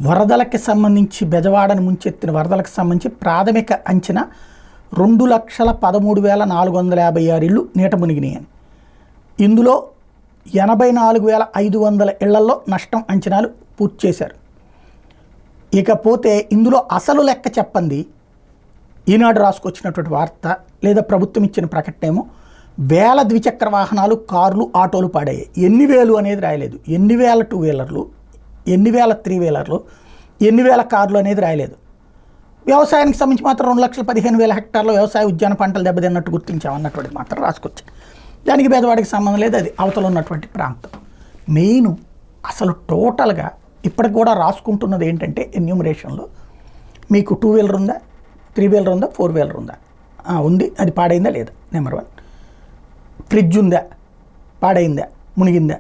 వరదలకి సంబంధించి బెజవాడను ముంచెత్తిన వరదలకు సంబంధించి ప్రాథమిక అంచనా 2,13,456 ఇళ్ళు నీట మునిగినాయని. ఇందులో 84,500 ఇళ్లలో నష్టం అంచనాలు పూర్తి చేశారు. ఇకపోతే ఇందులో అసలు లెక్క చెప్పండి ఈనాడు రాసుకొచ్చినటువంటి వార్త లేదా ప్రభుత్వం ఇచ్చిన ప్రకటన ఏమో వేల ద్విచక్ర వాహనాలు, కార్లు, ఆటోలు పాడాయి. ఎన్ని వేలు అనేది రాయలేదు. ఎన్ని వేల టూ వీలర్లు, ఎన్ని వేల త్రీ వీలర్లు, ఎన్ని వేల కార్లు అనేది రాయలేదు. వ్యవసాయానికి సంబంధించి మాత్రం 2,15,000 హెక్టార్లు వ్యవసాయ ఉద్యాన పంటలు దెబ్బతిన్నట్టు గుర్తించామన్నటువంటిది మాత్రం రాసుకొచ్చాయి. దానికి బెజవాడికి సంబంధం లేదు, అది అవతల ఉన్నటువంటి ప్రాంతం. మెయిన్ అసలు టోటల్గా ఇప్పటికి కూడా రాసుకుంటున్నది ఏంటంటే ఎన్యూమరేషన్లో మీకు 2 వీలర్ ఉందా, 3 వీలర్ ఉందా, 4 వీలర్ ఉందా, ఉంది, అది పాడైందా లేదా, నెంబర్ 1. ఫ్రిడ్జ్ ఉందా, పాడైందా, మునిగిందా,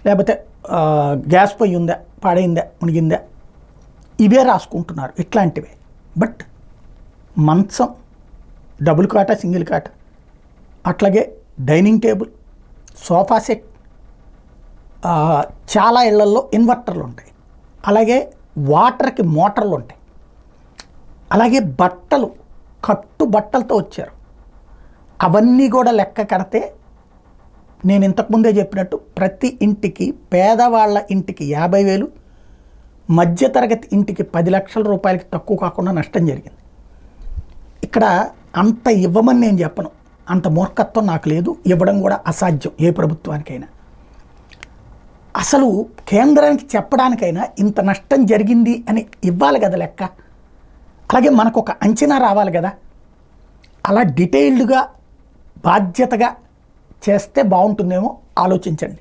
లేకపోతే గ్యాస్ పొయ్యి ఉందా, పాడైందా, మునిగిందా, ఇవే రాసుకుంటున్నారు ఇట్లాంటివే. బట్ మంచం, డబుల్ కాట, సింగిల్ కాట, అట్లాగే డైనింగ్ టేబుల్, సోఫా సెట్, చాలా ఇళ్లల్లో ఇన్వర్టర్లు ఉంటాయి, అలాగే వాటర్కి మోటార్లు ఉంటాయి, అలాగే బట్టలు కట్టు బట్టలతో వచ్చారు. అవన్నీ కూడా లెక్క కడితే నేను ఇంతకుముందే చెప్పినట్టు ప్రతి ఇంటికి, పేదవాళ్ళ ఇంటికి 50,000, మధ్యతరగతి ఇంటికి 10 లక్షల రూపాయలకి తక్కువ కాకుండా నష్టం జరిగింది. ఇక్కడ అంత ఇవ్వమని నేను చెప్పను, అంత మూర్ఖత్వం నాకు లేదు, ఇవ్వడం కూడా అసాధ్యం ఏ ప్రభుత్వానికైనా. అసలు కేంద్రానికి చెప్పడానికైనా ఇంత నష్టం జరిగింది అని ఇవ్వాలి కదా లెక్క. అలాగే మనకు ఒక అంచనా రావాలి కదా. అలా డీటెయిల్డ్గా బాధ్యతగా చేస్తే బాగుంటుందేమో, ఆలోచించండి.